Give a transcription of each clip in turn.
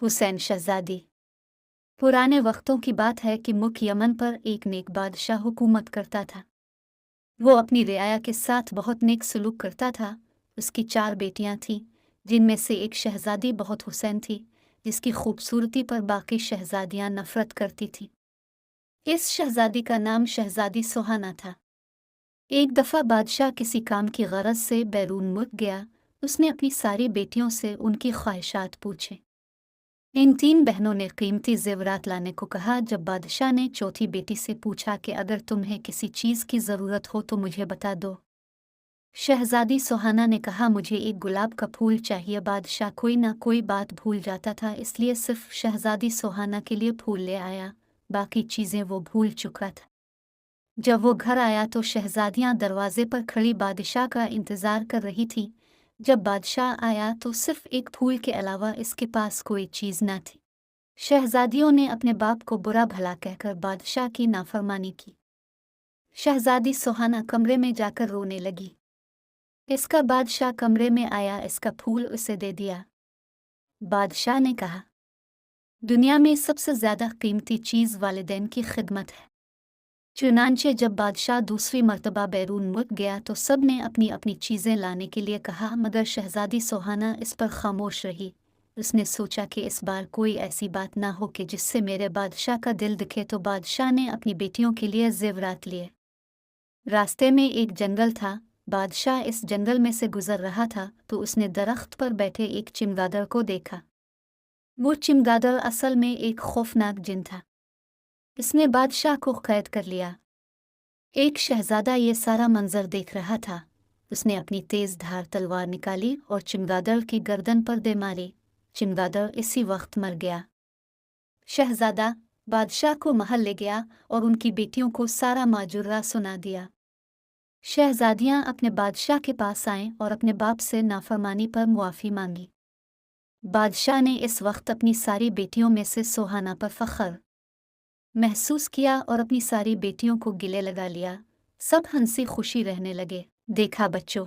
हुसैन शहजादी। पुराने वक्तों की बात है कि मुल्क यमन पर एक नेक बादशाह हुकूमत करता था। वो अपनी रियाया के साथ बहुत नेक सलूक करता था। उसकी 4 बेटियां थीं, जिनमें से एक शहजादी बहुत हुसैन थी, जिसकी खूबसूरती पर बाकी शहजादियां नफरत करती थीं। इस शहजादी का नाम शहजादी सुहाना था। एक दफ़ा बादशाह किसी काम की गरज से बैरून मुल्क गया। उसने अपनी सारी बेटियों से उनकी ख्वाहिशात पूछे। इन 3 बहनों ने कीमती जेवरात लाने को कहा। जब बादशाह ने चौथी बेटी से पूछा कि अगर तुम्हें किसी चीज़ की ज़रूरत हो तो मुझे बता दो, शहजादी सुहाना ने कहा, मुझे एक गुलाब का फूल चाहिए। बादशाह कोई ना कोई बात भूल जाता था, इसलिए सिर्फ शहजादी सुहाना के लिए फूल ले आया, बाकी चीज़ें वो भूल चुका था। जब वो घर आया तो शहजादियां दरवाजे पर खड़ी बादशाह का इंतज़ार कर रही थी। जब बादशाह आया तो सिर्फ एक फूल के अलावा इसके पास कोई चीज़ न थी। शहजादियों ने अपने बाप को बुरा भला कहकर बादशाह की नाफरमानी की। शहजादी सुहाना कमरे में जाकर रोने लगी। इसका बादशाह कमरे में आया, इसका फूल उसे दे दिया। बादशाह ने कहा, दुनिया में सबसे ज़्यादा कीमती चीज़ वालिदैन की खिदमत है। चुनांचे जब बादशाह दूसरी मर्तबा बैरून मुल्क गया तो सब ने अपनी अपनी चीज़ें लाने के लिए कहा, मगर शहजादी सुहाना इस पर खामोश रही। उसने सोचा कि इस बार कोई ऐसी बात ना हो कि जिससे मेरे बादशाह का दिल दुखे, तो बादशाह ने अपनी बेटियों के लिए जेवरात लिए। रास्ते में एक जंगल था। बादशाह इस जंगल में से गुजर रहा था तो उसने दरख्त पर बैठे एक चमगादड़ को देखा। वो चमगादड़ असल में एक खौफनाक जिन था। इसने बादशाह को कैद कर लिया। एक शहजादा ये सारा मंजर देख रहा था। उसने अपनी तेज धार तलवार निकाली और चमगादड़ की गर्दन पर दे मारी। चमगादड़ इसी वक्त मर गया। शहजादा बादशाह को महल ले गया और उनकी बेटियों को सारा माजूरा सुना दिया। शहजादियां अपने बादशाह के पास आईं और अपने बाप से नाफरमानी पर मुआफ़ी मांगी। बादशाह ने इस वक्त अपनी सारी बेटियों में से सुहाना पर फ़ख्र महसूस किया और अपनी सारी बेटियों को गिले लगा लिया। सब हंसी खुशी रहने लगे। देखा बच्चों,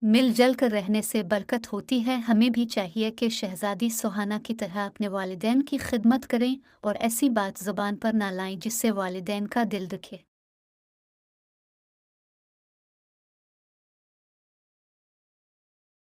मिलजुल कर रहने से बरकत होती है। हमें भी चाहिए कि शहजादी सुहाना की तरह अपने वालिदैन की खिदमत करें और ऐसी बात ज़ुबान पर ना लाएं जिससे वालिदैन का दिल दुखे।